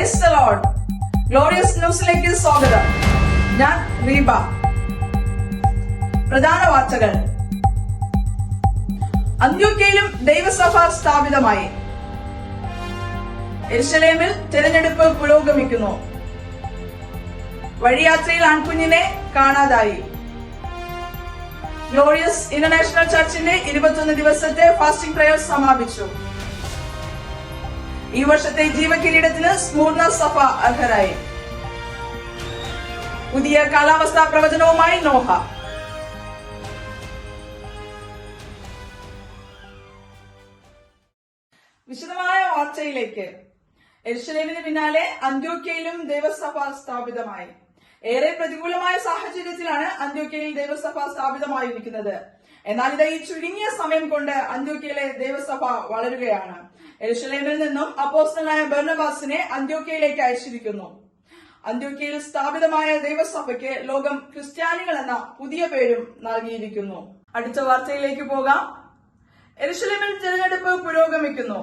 Praise the Lord. Glorious ന്യൂസിലേക്ക് സ്വാഗതം. ഞാൻ റീബ. പ്രധാന വാർത്തകൾ. അന്ത്യോക്യയിലും ദൈവസഭ സ്ഥാപിതമായി. യെരുശലേമിൽ തിരഞ്ഞെടുപ്പ് പുരോഗമിക്കുന്നു. വഴിയാത്രയിൽ ആൺകുഞ്ഞിനെ കാണാതായി. ഗ്ലോറിയസ് ഇന്റർനാഷണൽ ചർച്ചിന്റെ 21 ദിവസത്തെ ഫാസ്റ്റിംഗ് പ്രയർ സമാപിച്ചു. ഈ വർഷത്തെ ജീവകിരീടത്തിന് സ്മൂർണ സഭ അർഹരായി. പുതിയ കാലാവസ്ഥാ പ്രവചനവുമായി നോഹ. വിശദമായ വാർത്തയിലേക്ക്. യെരുശലേമിന് പിന്നാലെ അന്ത്യോക്യയിലും ദൈവസഭ സ്ഥാപിതമായി. ഏറെ പ്രതികൂലമായ സാഹചര്യത്തിലാണ് അന്ത്യോക്യയിൽ ദൈവസഭ സ്ഥാപിതമായിരിക്കുന്നത്. എന്നാൽ ഇത് ഈ ചുരുങ്ങിയ സമയം കൊണ്ട് അന്ത്യോക്യയിലെ ദൈവസഭ വളരുകയാണ്. യെരുശലേമിൽ നിന്നും അപ്പോസ്തലനായ ബർന്നബാസിനെ അന്ത്യോക്യയിലേക്ക് അയച്ചിരിക്കുന്നു. അന്ത്യോക്യയിൽ സ്ഥാപിതമായ ദൈവസഭയ്ക്ക് ലോകം ക്രിസ്ത്യാനികൾ എന്ന പുതിയ പേരും നൽകിയിരിക്കുന്നു. അടുത്ത വാർത്തയിലേക്ക് പോകാം. യെരുശലേമിൽ തിരഞ്ഞെടുപ്പ് പുരോഗമിക്കുന്നു.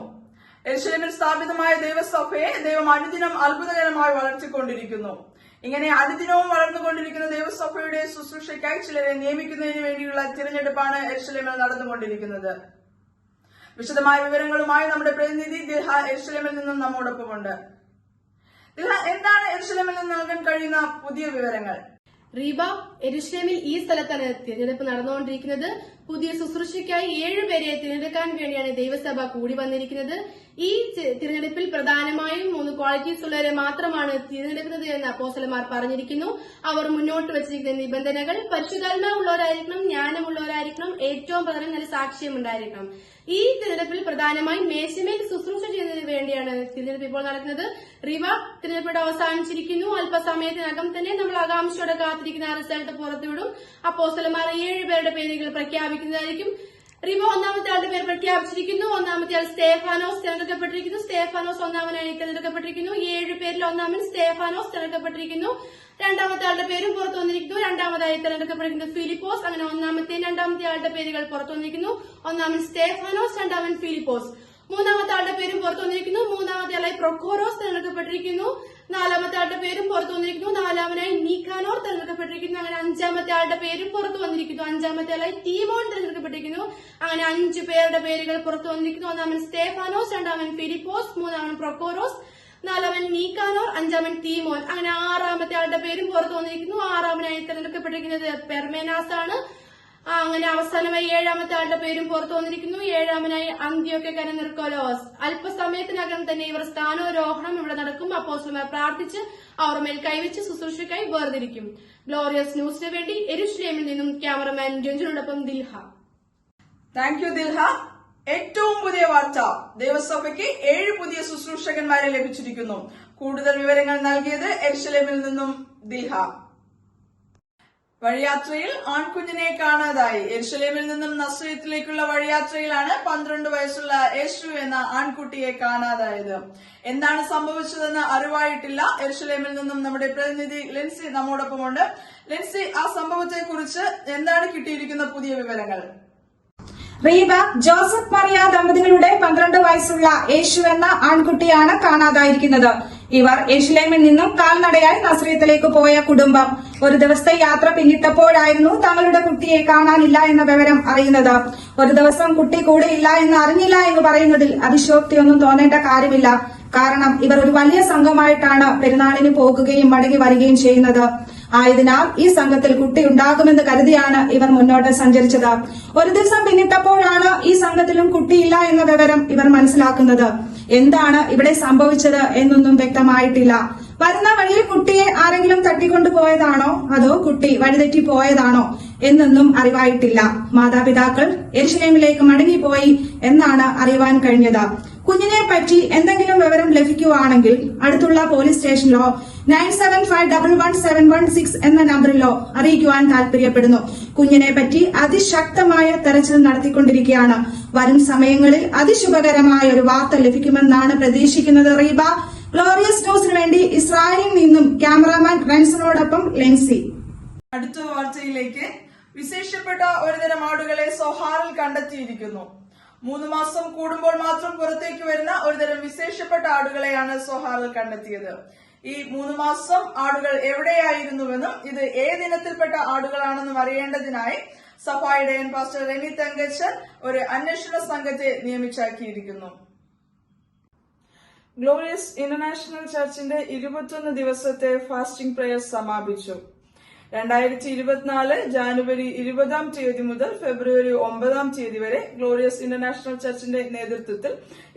യെരുശലേമിൽ സ്ഥാപിതമായ ദൈവസഭയെ ദൈവം അനുദിനം അത്ഭുതകരമായി വളർത്തിക്കൊണ്ടിരിക്കുന്നു. ഇങ്ങനെ അനുദിനവും വളർന്നുകൊണ്ടിരിക്കുന്ന ദൈവസഭയുടെ ശുശ്രൂഷയ്ക്കായി ചിലരെ നിയമിക്കുന്നതിന് വേണ്ടിയുള്ള തിരഞ്ഞെടുപ്പാണ് യെരുശലേമിൽ നടന്നുകൊണ്ടിരിക്കുന്നത്. വിശദമായ വിവരങ്ങളുമായി നമ്മുടെ പ്രതിനിധി ദിൽഹ യെരുശലേമിൽ നിന്നും നമ്മോടൊപ്പമുണ്ട്. ദിൽഹ, എന്താണ് യെരുശലേമിൽ നിന്ന് നൽകാൻ കഴിയുന്ന പുതിയ വിവരങ്ങൾ? റീബ, യെരുശലേമിൽ ഈ സ്ഥലത്താണ് തിരഞ്ഞെടുപ്പ് നടന്നുകൊണ്ടിരിക്കുന്നത്. പുതിയ ശുശ്രൂഷയ്ക്കായി 7 പേരെ തിരഞ്ഞെടുക്കാൻ വേണ്ടിയാണ് ദൈവസഭ കൂടി വന്നിരിക്കുന്നത്. ഈ തിരഞ്ഞെടുപ്പിൽ പ്രധാനമായും 3 ക്വാളിറ്റീസ് ഉള്ളവരെ മാത്രമാണ് തിരഞ്ഞെടുക്കുന്നത് എന്ന് അപ്പോസ്തലന്മാർ പറഞ്ഞിരിക്കുന്നു. അവർ മുന്നോട്ട് വച്ചിരിക്കുന്ന നിബന്ധനകൾ പരിശുദ്ധാത്മാവുള്ളവരായിരിക്കണം, ജ്ഞാനമുള്ളവരായിരിക്കണം, ഏറ്റവും പ്രധാനം നല്ല സാക്ഷ്യമുണ്ടായിരിക്കണം. ഈ തിരഞ്ഞെടുപ്പിൽ പ്രധാനമായും മേശമേൽ ശുശ്രൂഷ ചെയ്യുന്നതിന് വേണ്ടിയാണ് തിരഞ്ഞെടുപ്പ് ഇപ്പോൾ നടക്കുന്നത്. റീവ, തിരഞ്ഞെടുപ്പ് അവസാനിച്ചിരിക്കുന്നു. അല്പസമയത്തിനകം തന്നെ നമ്മൾ ആകാംക്ഷയോടെ കാത്തിരിക്കുന്ന റിസൾട്ട് പുറത്തുവിടും. അപ്പോസ്തലന്മാർ 7 പേരുടെ പേരുകൾ പ്രഖ്യാപിക്കുന്നതായിരിക്കും. റീവ, ഒന്നാമത്തെ ആളുടെ പേര് പ്രഖ്യാപിച്ചിരിക്കുന്നു. ഒന്നാമത്തെ ആൾ സ്തേഫാനോസ് തിരഞ്ഞെടുക്കപ്പെട്ടിരിക്കുന്നു. സ്തേഫാനോസ് ഒന്നാമനായി തിരഞ്ഞെടുക്കപ്പെട്ടിരിക്കുന്നു. 7 പേരിൽ ഒന്നാമൻ സ്തേഫാനോസ് തിരഞ്ഞെടുക്കപ്പെട്ടിരിക്കുന്നു. രണ്ടാമത്തെ ആളുടെ പേരും പുറത്തു വന്നിരിക്കുന്നു. രണ്ടാമതായി തിരഞ്ഞെടുക്കപ്പെട്ടിരിക്കുന്നത് ഫിലിപ്പോസ്. അങ്ങനെ ഒന്നാമത്തെയും രണ്ടാമത്തെ ആളുടെ പേരുകൾ പുറത്തു വന്നിരിക്കുന്നു. ഒന്നാമൻ സ്തേഫാനോസ്, രണ്ടാമൻ ഫിലിപ്പോസ്. മൂന്നാമത്തെ ആളുടെ പേരും പുറത്തു വന്നിരിക്കുന്നു. മൂന്നാമത്തെ ആളായി പ്രൊക്കോറോസ് തിരഞ്ഞെടുക്കപ്പെട്ടിരിക്കുന്നു. നാലാമത്തെ ആളുടെ പേരും പുറത്തു വന്നിരിക്കുന്നു. നാലാമനായി നീക്കാനോർ തിരഞ്ഞെടുക്കപ്പെട്ടിരിക്കുന്നു. അങ്ങനെ 5-ാമത്തെ ആളുടെ പേരും പുറത്തു വന്നിരിക്കുന്നു. 5-ാമത്തെ ആളായി ടീമോൻ തിരഞ്ഞെടുക്കപ്പെട്ടിരിക്കുന്നു. അങ്ങനെ 5 പേരുടെ പേരുകൾ പുറത്തു വന്നിരിക്കുന്നു. ഒന്നാമൻ സ്തേഫാനോസ്, രണ്ടാമൻ ഫിലിപ്പോസ്, മൂന്നാമൻ പ്രൊക്കോറോസ്, നാലാമൻ നീക്കാനോർ, 5-ാമൻ തീമോൻ. അങ്ങനെ 6-ാമത്തെ ആളുടെ പേരും പുറത്തു വന്നിരിക്കുന്നു. 6-ാമനായി തിരഞ്ഞെടുക്കപ്പെട്ടിരിക്കുന്നത് പെർമേനാസ് ആണ്. അങ്ങനെ അവസാനമായി 7-ാമത്തെ ആളുടെ പേരും പുറത്തു വന്നിരിക്കുന്നു. 7-ാമനായി അന്ത്യോക്യക്കാരൻ നിർക്കോലോസ്. അല്പസമയത്തിനകം തന്നെ ഇവർ സ്ഥാനാരോഹണം ഇവിടെ നടക്കും. അപ്പോസ്തലന്മാർ പ്രാർത്ഥിച്ച് അവർ മേൽ കൈവച്ച് ശുശ്രൂഷയ്ക്കായി വേർതിരിക്കും. ഗ്ലോറിയസ് ന്യൂസിന് വേണ്ടി യെരുശലേമിൽ നിന്നും ക്യാമറമാൻ രഞ്ജനോടൊപ്പം ദിൽഹ. Thank you Dilha. ഏറ്റവും പുതിയ വാർത്ത. ദൈവസഭയ്ക്ക് 7 പുതിയ ശുശ്രൂഷകന്മാരെ ലഭിച്ചിരിക്കുന്നു. കൂടുതൽ വിവരങ്ങൾ നൽകിയത് യെരുശലേമിൽ നിന്നും ദിൽഹ. വഴിയാത്രയിൽ ആൺകുഞ്ഞിനെ കാണാതായി. യെരുശലേമിൽ നിന്നും നസ്രയത്തിലേക്കുള്ള വഴിയാത്രയിലാണ് 12 വയസ്സുള്ള യേശു എന്ന ആൺകുട്ടിയെ കാണാതായത്. എന്താണ് സംഭവിച്ചതെന്ന് അറിവായിട്ടില്ല. യെരുശലേമിൽ നിന്നും നമ്മുടെ പ്രതിനിധി ലെൻസി നമ്മോടൊപ്പമുണ്ട്. ലെൻസി, ആ സംഭവത്തെ കുറിച്ച് എന്താണ് കിട്ടിയിരിക്കുന്ന പുതിയ വിവരങ്ങൾ? റീബ, ജോസഫ് മറിയ ദമ്പതികളുടെ 12 വയസ്സുള്ള യേശു എന്ന ആൺകുട്ടിയാണ് കാണാതായിരിക്കുന്നത്. ഇവർ യെരുശലേമിൽ നിന്നും കാൽനടയായി നസ്രയത്തിലേക്ക് പോയ കുടുംബം. ഒരു ദിവസത്തെ യാത്ര പിന്നിട്ടപ്പോഴായിരുന്നു തങ്ങളുടെ കുട്ടിയെ കാണാനില്ല എന്ന വിവരം അറിയുന്നത്. ഒരു ദിവസം കുട്ടി കൂടെയില്ല എന്ന് അറിഞ്ഞില്ല എന്ന് പറയുന്നതിൽ അതിശോക്തിയൊന്നും തോന്നേണ്ട കാര്യമില്ല. കാരണം ഇവർ ഒരു വലിയ സംഘമായിട്ടാണ് പെരുന്നാളിന് പോകുകയും മടങ്ങി വരികയും ചെയ്യുന്നത്. ആയതിനാൽ ഈ സംഘത്തിൽ കുട്ടി ഉണ്ടാകുമെന്ന് കരുതിയാണ് ഇവർ മുന്നോട്ട് സഞ്ചരിച്ചത്. ഒരു ദിവസം പിന്നിട്ടപ്പോഴാണ് ഈ സംഘത്തിലും കുട്ടിയില്ല എന്ന വിവരം ഇവർ മനസ്സിലാക്കുന്നത്. എന്താണ് ഇവിടെ സംഭവിച്ചത് എന്നൊന്നും വ്യക്തമായിട്ടില്ല. വരുന്ന വഴിയിൽ കുട്ടിയെ ആരെങ്കിലും തട്ടിക്കൊണ്ടുപോയതാണോ അതോ കുട്ടി വഴിതെറ്റി പോയതാണോ എന്നൊന്നും അറിവായിട്ടില്ല. മാതാപിതാക്കൾ യെരുശലേമിലേക്ക് മടങ്ങിപ്പോയി എന്നാണ് അറിയുവാൻ കഴിഞ്ഞത്. കുഞ്ഞിനെ പറ്റി എന്തെങ്കിലും വിവരം ലഭിക്കുകയാണെങ്കിൽ അടുത്തുള്ള പോലീസ് സ്റ്റേഷനിലോ 97511716 എന്ന നമ്പറിലോ അറിയിക്കുവാൻ താൽപര്യപ്പെടുന്നു. കുഞ്ഞിനെ പറ്റി അതിശക്തമായ തെരച്ചിൽ നടത്തിക്കൊണ്ടിരിക്കുകയാണ്. വരും സമയങ്ങളിൽ അതിശുഭകരമായ ഒരു വാർത്ത ലഭിക്കുമെന്നാണ് പ്രതീക്ഷിക്കുന്നത്. റീബ, ഗ്ലോറിയസ് ന്യൂസിന് വേണ്ടി ഇസ്രായേലിൽ നിന്നും ക്യാമറാമാൻ റെൻസനോടൊപ്പം ലെൻസി. അടുത്ത വാർത്തയിലേക്ക്. വിശേഷപ്പെട്ട ഒരുതരം ആടുകളെ സൊഹാറിൽ കണ്ടെത്തിയിരിക്കുന്നു. 3 മാസം കൂടുമ്പോൾ മാത്രം പുറത്തേക്ക് വരുന്ന ഒരുതരം വിശേഷപ്പെട്ട ആടുകളെയാണ് സോഹാറിൽ കണ്ടെത്തിയത്. ഈ 3 മാസം ആടുകൾ എവിടെയായിരുന്നുവെന്നും ഇത് ഏതിനത്തിൽപ്പെട്ട ആടുകളാണെന്നും അറിയേണ്ടതിനായി സഭായിടയൻ പാസ്റ്റർ റെനി തങ്കച്ചൻ ഒരു അന്വേഷണ സംഘത്തെ നിയമിച്ചാക്കിയിരിക്കുന്നു. ഗ്ലോറിയസ് ഇന്റർനാഷണൽ ചർച്ചിന്റെ 21 ദിവസത്തെ ഫാസ്റ്റിംഗ് പ്രേയർ സമാപിച്ചു. 2024 ജാനുവരി 20 തീയതി മുതൽ ഫെബ്രുവരി 9 വരെ ഗ്ലോറിയസ് ഇന്റർനാഷണൽ ചർച്ചിന്റെ നേതൃത്വത്തിൽ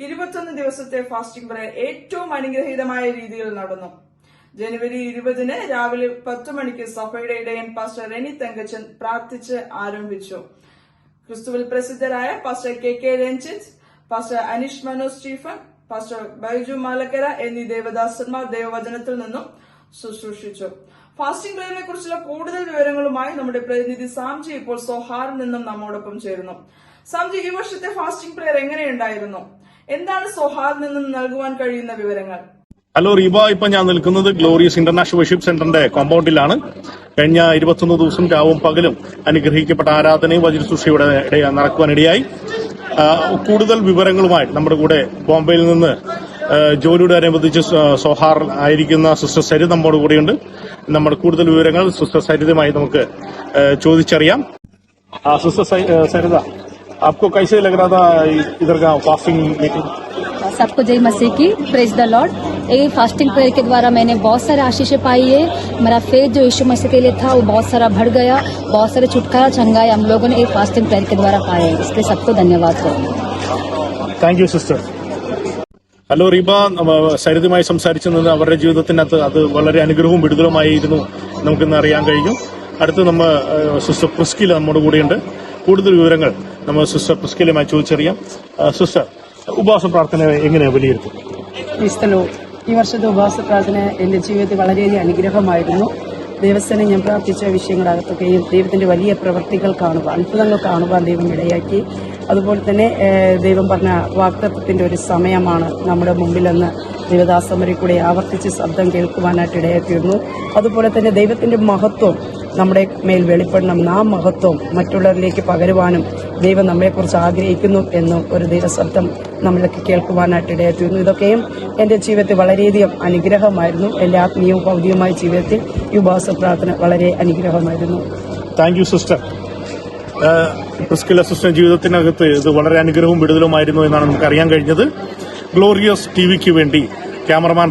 21 ദിവസത്തെ ഫാസ്റ്റിംഗ് പ്രേയർ ഏറ്റവും അനുഗ്രഹീതമായ രീതിയിൽ നടന്നു. ജനുവരി 20 രാവിലെ 10 മണിക്ക് സഭയുടെ ഇടയൻ പാസ്റ്റർ റെനി തങ്കച്ചൻ പ്രാർത്ഥിച്ച് ആരംഭിച്ചു. ക്രിസ്തുവിൽ പ്രസിദ്ധരായ pastor K Ranjith, pastor Aneesh Manoj Stephen, pastor Baiju Malakkara എന്നീ ദേവദാസന്മാർ ദൈവവചനത്തിൽ നിന്നും ശുശ്രൂഷിച്ചു. ഫാസ്റ്റിംഗ് പ്രേയറിനെ കുറിച്ചുള്ള കൂടുതൽ വിവരങ്ങളുമായി നമ്മുടെ പ്രതിനിധി സാംജി ഇപ്പോൾ സോഹാറിൽ നിന്നും നമ്മോടൊപ്പം ചേരുന്നു. സാംജി, ഈ വർഷത്തെ ഫാസ്റ്റിംഗ് പ്രേയർ എങ്ങനെയുണ്ടായിരുന്നു? എന്താണ് സോഹാറിൽ നിന്നും നൽകുവാൻ കഴിയുന്ന വിവരങ്ങൾ? ഹലോ റീബ, ഇപ്പൊ ഞാൻ നിൽക്കുന്നത് ഗ്ലോറിയസ് ഇന്റർനാഷണൽ വർഷിപ്പ് സെന്ററിന്റെ കോമ്പൗണ്ടിലാണ്. കഴിഞ്ഞ 21 ദിവസം രാവും പകലും അനുഗ്രഹിക്കപ്പെട്ട ആരാധനയും വചനശുശ്രൂഷയുടെ നടക്കുവാനിടയായി. കൂടുതൽ വിവരങ്ങളുമായി നമ്മുടെ കൂടെ ബോംബെയിൽ നിന്ന് ജോലിയോടനുബന്ധിച്ച് സോഹാർ ആയിരിക്കുന്ന സിസ്റ്റർ സരിത നമ്മോട് കൂടെയുണ്ട്. നമ്മുടെ കൂടുതൽ വിവരങ്ങൾ സിസ്റ്റർ സരിതയുമായി നമുക്ക് ചോദിച്ചറിയാം. സിസ്റ്റർ സരിത, आपको कैसे लग रहा था इधर का फास्टिंग मीटिंग? सबको जय मसीह की, प्रेज द लॉर्ड। ये फास्टिंग प्रेयर के द्वारा मैंने बहुत सारे आशीषें पाई है। मेरा फेथ जो यीशु मसीह के लिए था वो बहुत सारा बढ़ गया। बहुत सारे छुटकारा चंगाई हम लोगों ने ये फास्टिंग प्रेयर के द्वारा पाए हैं। इसलिए सबको धन्यवाद करूँ. Thank you sister. Hello Reeba, സരിതയുമായി സംസാരിച്ചത് അവരുടെ ജീവിതത്തിനകത്ത് അത് വളരെ അനുഗ്രഹവും വിടുതലുമായിരുന്നു നമുക്കിന്ന് അറിയാൻ കഴിഞ്ഞു. അടുത്ത് നമ്മൾ സിസ്റ്റർ പ്രിസ്കില നമ്മുടെ കൂടെയുണ്ട്. കൂടുതൽ വിവരങ്ങൾ നമ്മൾ സിസ്റ്റർ പ്രിസ്കിലുമായി ചോദിച്ചറിയാം. സിസ്റ്റർ, ഉപവാസ പ്രാർത്ഥന എങ്ങനെ വിലയിരുത്തും? ഈ വർഷത്തെ ഉപവാസ പ്രാർത്ഥന എന്റെ ജീവിതത്തിൽ വളരെയധികം അനുഗ്രഹമായിരുന്നു. ദൈവസ്ഥനെ ഞാൻ പ്രാർത്ഥിച്ച വിഷയങ്ങളകത്തൊക്കെയും ദൈവത്തിന്റെ വലിയ പ്രവൃത്തികൾ കാണുവാൻ, അത്ഭുതങ്ങൾ കാണുവാൻ ദൈവം ഇടയാക്കി. അതുപോലെ തന്നെ ദൈവം പറഞ്ഞ വാഗ്ദത്തത്തിന്റെ ഒരു സമയമാണ് നമ്മുടെ മുമ്പിലെന്ന് ദൈവദാസന്മാരിൽ കൂടെ ആവർത്തിച്ച് ശബ്ദം കേൾക്കുവാനായിട്ട് ഇടയാക്കിയിരുന്നു. അതുപോലെ തന്നെ ദൈവത്തിന്റെ മഹത്വം നമ്മുടെ മേൽ വെളിപ്പെടണം, നാം മഹത്വം മറ്റുള്ളവരിലേക്ക് പകരുവാനും ദൈവം നമ്മളെക്കുറിച്ച് ആഗ്രഹിക്കുന്നു എന്നും ഒരു ദൈവശബ്ദം നമ്മൾക്ക് കേൾക്കുവാനായിട്ട് ഇടയാക്കിയിരുന്നു. ഇതൊക്കെയും എന്റെ ജീവിതത്തിൽ വളരെയധികം അനുഗ്രഹമായിരുന്നു. എന്റെ ആത്മീയവും ഭൗതികമായ ജീവിതത്തിൽ ഈ ഉപവാസ പ്രാർത്ഥന വളരെ അനുഗ്രഹമായിരുന്നു. Thank you sister. Priscilla sister ജീവിതത്തിനകത്ത് ഇത് വളരെ അനുഗ്രഹവും വിടുതലുമായിരുന്നു എന്നാണ് നമുക്ക് അറിയാൻ കഴിഞ്ഞത്. ഗ്ലോറിയസ് ടിവിക്ക് വേണ്ടി ക്യാമറമാൻ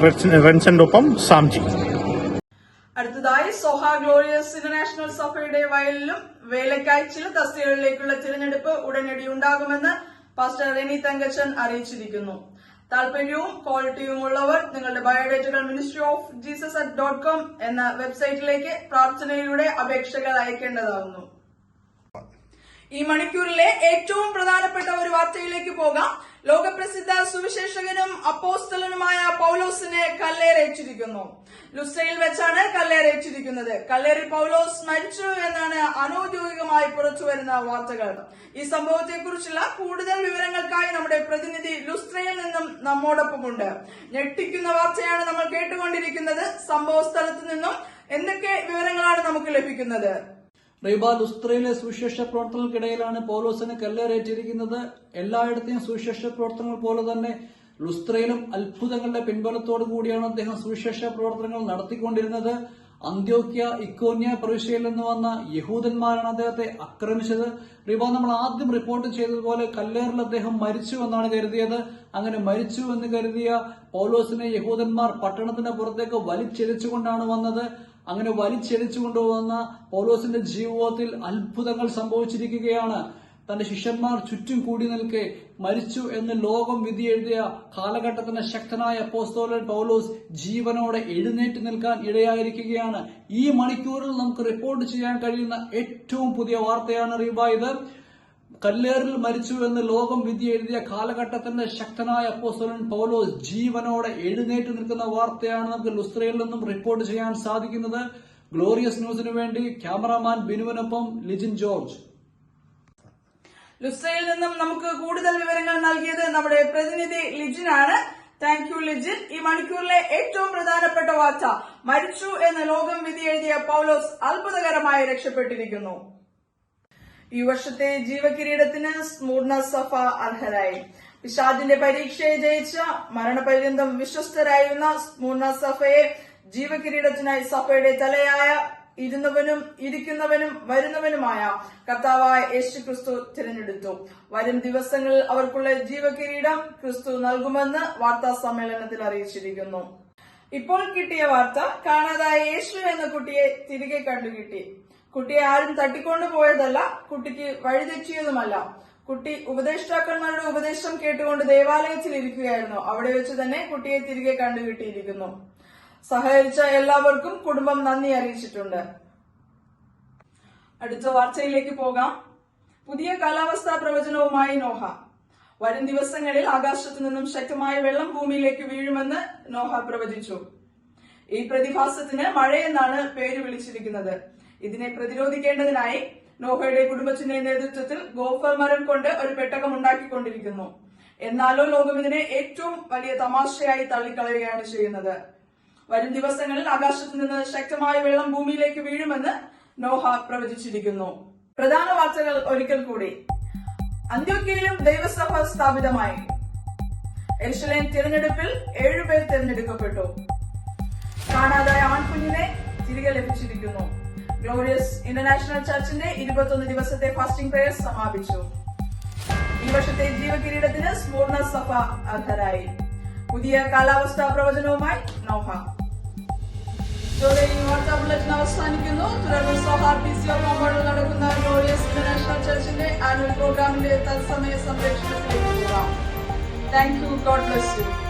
റെൻസന്റൊപ്പം സാംജി. അടുത്തതായി സോഹാ ഗ്ലോറിയസ് ഇന്റർനാഷണൽ സഭയുടെ വയലിലും വേലക്കായി ചില തസ്തികകളിലേക്കുള്ള തിരഞ്ഞെടുപ്പ് ഉടനടി ഉണ്ടാകുമെന്ന് പാസ്റ്റർ റെനി തങ്കച്ചൻ അറിയിച്ചിരിക്കുന്നു. താല്പര്യവും ക്വാളിറ്റിയും ഉള്ളവർ നിങ്ങളുടെ ബയോഡേറ്റകൾ ministryofjesus@.com എന്ന വെബ്സൈറ്റിലേക്ക് പ്രാർത്ഥനയിലൂടെ അപേക്ഷകൾ അയക്കേണ്ടതാകുന്നു. ഈ മണിക്കൂറിലെ ഏറ്റവും പ്രധാനപ്പെട്ട ഒരു വാർത്തയിലേക്ക് പോകാം. ലോകപ്രസിദ്ധ സുവിശേഷകനും അപ്പോസ്തലനുമായ പൗലോസിനെ കല്ലേറേറ്റിരിക്കുന്നു. ലുസ്ത്രയിൽ വെച്ചാണ് കല്ലേറേറ്റിരിക്കുന്നത്. കല്ലേറിൽ പൗലോസ് മരിച്ചു എന്നാണ് അനൌദ്യോഗികമായി പുറത്തുവരുന്ന വാർത്തകൾ. ഈ സംഭവത്തെക്കുറിച്ചുള്ള കൂടുതൽ വിവരങ്ങൾക്കായി നമ്മുടെ പ്രതിനിധി ലുസ്ത്രയിൽ നിന്നും നമ്മോടൊപ്പമുണ്ട്. ഞെട്ടിക്കുന്ന വാർത്തയാണ് നമ്മൾ കേട്ടുകൊണ്ടിരിക്കുന്നത്. സംഭവ സ്ഥലത്ത് നിന്നും എന്തൊക്കെ വിവരങ്ങളാണ് നമുക്ക് ലഭിക്കുന്നത്? റീബ, ലുസ്ത്രയിലെ സുവിശേഷ പ്രവർത്തനങ്ങൾക്കിടയിലാണ് പൗലോസിന് കല്ലേറേറ്റിരിക്കുന്നത്. എല്ലായിടത്തെയും സുവിശേഷ പ്രവർത്തനങ്ങൾ പോലെ തന്നെ ലുസ്ത്രയിലും അത്ഭുതങ്ങളുടെ പിൻബലത്തോടു കൂടിയാണ് അദ്ദേഹം സുവിശേഷ പ്രവർത്തനങ്ങൾ നടത്തിക്കൊണ്ടിരുന്നത്. അന്ത്യോക്യ, ഇക്കോന്യ പ്രവിശ്യയിൽ നിന്ന് വന്ന യഹൂദന്മാരാണ് അദ്ദേഹത്തെ ആക്രമിച്ചത്. റീബ, നമ്മൾ ആദ്യം റിപ്പോർട്ട് ചെയ്തതുപോലെ കല്ലേറിൽ അദ്ദേഹം മരിച്ചു എന്നാണ് കരുതിയത്. അങ്ങനെ മരിച്ചു എന്ന് കരുതിയ പൗലോസിനെ യഹൂദന്മാർ പട്ടണത്തിന് പുറത്തേക്ക് വലിച്ചെരിച്ചുകൊണ്ടാണ് വന്നത്. അങ്ങനെ വലിച്ചെരിച്ചുകൊണ്ടുവന്ന പൗലോസിന്റെ ജീവിതത്തിൽ അത്ഭുതങ്ങൾ സംഭവിച്ചിരിക്കുകയാണ്. തന്റെ ശിഷ്യന്മാർ ചുറ്റും കൂടി നിൽക്കെ മരിച്ചു എന്ന് ലോകം വിധി എഴുതിയ കാലഘട്ടത്തിന്റെ ശക്തനായ അപ്പോസ്തലൻ പൗലോസ് ജീവനോടെ എഴുന്നേറ്റ് നിൽക്കാൻ ഇടയായിരിക്കുകയാണ്. ഈ മണിക്കൂറിൽ നമുക്ക് റിപ്പോർട്ട് ചെയ്യാൻ കഴിയുന്ന ഏറ്റവും പുതിയ വാർത്തയാണ് റീബ ഇത്. കല്ലേറിൽ മരിച്ചു എന്ന് ലോകം വിധി എഴുതിയ കാലഘട്ടത്തിന്റെ ശക്തനായ അപ്പോസ്തലൻ പൗലോസ് ജീവനോടെ എഴുന്നേറ്റ് നിൽക്കുന്ന വാർത്തയാണ് നമുക്ക് ലുസ്ത്രയിൽ നിന്നും റിപ്പോർട്ട് ചെയ്യാൻ സാധിക്കുന്നത്. ഗ്ലോറിയസ് ന്യൂസിനു വേണ്ടി ക്യാമറാമാൻ ബിനുവിനൊപ്പം ലിജിൻ ജോർജ്. ലുസ്ത്രയിൽ നിന്നും നമുക്ക് കൂടുതൽ വിവരങ്ങൾ നൽകിയത് നമ്മുടെ പ്രതിനിധി ലിജിനാണ്. Thank you Lijin. ഈ മണിക്കൂറിലെ ഏറ്റവും പ്രധാനപ്പെട്ട വാർത്ത, മരിച്ചു എന്ന് ലോകം വിധി എഴുതിയ പൗലോസ് അത്ഭുതകരമായി രക്ഷപ്പെട്ടിരിക്കുന്നു. ഈ വർഷത്തെ ജീവകിരീടത്തിന് സ്മൂർണ സഭ അർഹരായി. പിശാചിന്റെ പരീക്ഷയെ ജയിച്ച മരണപര്യന്തം വിശ്വസ്തരായിരുന്ന സ്മൂർണ സഭയെ ജീവകിരീടത്തിനായി സഭയുടെ തലയായ ഇരുന്നവനും ഇരിക്കുന്നവനും വരുന്നവനുമായ കർത്താവായ യേശു ക്രിസ്തു തിരഞ്ഞെടുത്തു. വരും ദിവസങ്ങളിൽ അവർക്കുള്ള ജീവകിരീടം ക്രിസ്തു നൽകുമെന്ന് വാർത്താ സമ്മേളനത്തിൽ അറിയിച്ചിരിക്കുന്നു. ഇപ്പോൾ കിട്ടിയ വാർത്ത, കാണാതായ യേശു എന്ന കുട്ടിയെ തിരികെ കണ്ടുകിട്ടി. കുട്ടിയെ ആരും തട്ടിക്കൊണ്ടുപോയതല്ല, കുട്ടിക്ക് വഴിതെറ്റിയതുമല്ല. കുട്ടി ഉപദേഷ്ടാക്കന്മാരുടെ ഉപദേശം കേട്ടുകൊണ്ട് ദേവാലയത്തിൽ ഇരിക്കുകയായിരുന്നു. അവിടെ വെച്ച് തന്നെ കുട്ടിയെ തിരികെ കണ്ടുകിട്ടിയിരിക്കുന്നു. സഹകരിച്ച എല്ലാവർക്കും കുടുംബം നന്ദി അറിയിച്ചിട്ടുണ്ട്. അടുത്ത വാർത്തയിലേക്ക് പോകാം. പുതിയ കാലാവസ്ഥാ പ്രവചനവുമായി നോഹ. വരും ദിവസങ്ങളിൽ ആകാശത്തു നിന്നും ശക്തമായ വെള്ളം ഭൂമിയിലേക്ക് വീഴുമെന്ന് നോഹ പ്രവചിച്ചു. ഈ പ്രതിഭാസത്തിന് മഴയെന്നാണ് പേര് വിളിച്ചിരിക്കുന്നത്. ഇതിനെ പ്രതിരോധിക്കേണ്ടതിനായി നോഹയുടെ കുടുംബത്തിന്റെ നേതൃത്വത്തിൽ ഗോഫർ മരം കൊണ്ട് ഒരു പെട്ടകം ഉണ്ടാക്കിക്കൊണ്ടിരിക്കുന്നു. എന്നാലോ ലോകം ഇതിനെ ഏറ്റവും വലിയ തമാശയായി തള്ളിക്കളയുകയാണ് ചെയ്യുന്നത്. വരും ദിവസങ്ങളിൽ ആകാശത്തു നിന്ന് ശക്തമായ വെള്ളം ഭൂമിയിലേക്ക് വീഴുമെന്ന് നോഹ പ്രവചിച്ചിരിക്കുന്നു. പ്രധാന വാർത്തകൾ ഒരിക്കൽ കൂടി. അന്ത്യോക്യയിലും ദൈവസഭ സ്ഥാപിതമായി. യെരുശലേം തിരഞ്ഞെടുപ്പിൽ 7 പേർ തിരഞ്ഞെടുക്കപ്പെട്ടു. കാണാതായ ആൺകുഞ്ഞിനെ തിരികെ ലഭിച്ചിരിക്കുന്നു. ഗ്ലോറിയസ് ഇന്റർനാഷണൽ ചർച്ചിന്റെ 21 ദിവസത്തെ ഫാസ്റ്റിംഗ് പ്രേയർ സമാപിച്ചു. ഈ വർഷത്തെ ജീവകിരീടത്തിന് സ്മൂർണ സഭ അർഹരായി. പുതിയ കാലാവസ്ഥാ പ്രവചനവുമായി നോഹ. ഇതോടെ ഈ വാർത്താ ബുള്ളറ്റിൻ അവസാനിക്കുന്നു. തുടർന്ന് സോഹാർ PCO കോമ്പൗണ്ടിൽ നടക്കുന്ന ഗ്ലോറിയസ് ഇന്റർനാഷണൽ ചർച്ചിന്റെ ആനുവൽ പ്രോഗ്രാമിന്റെ തത്സമയ സംപ്രേഷണത്തിലേക്ക് പോകാം. Thank you. God bless you.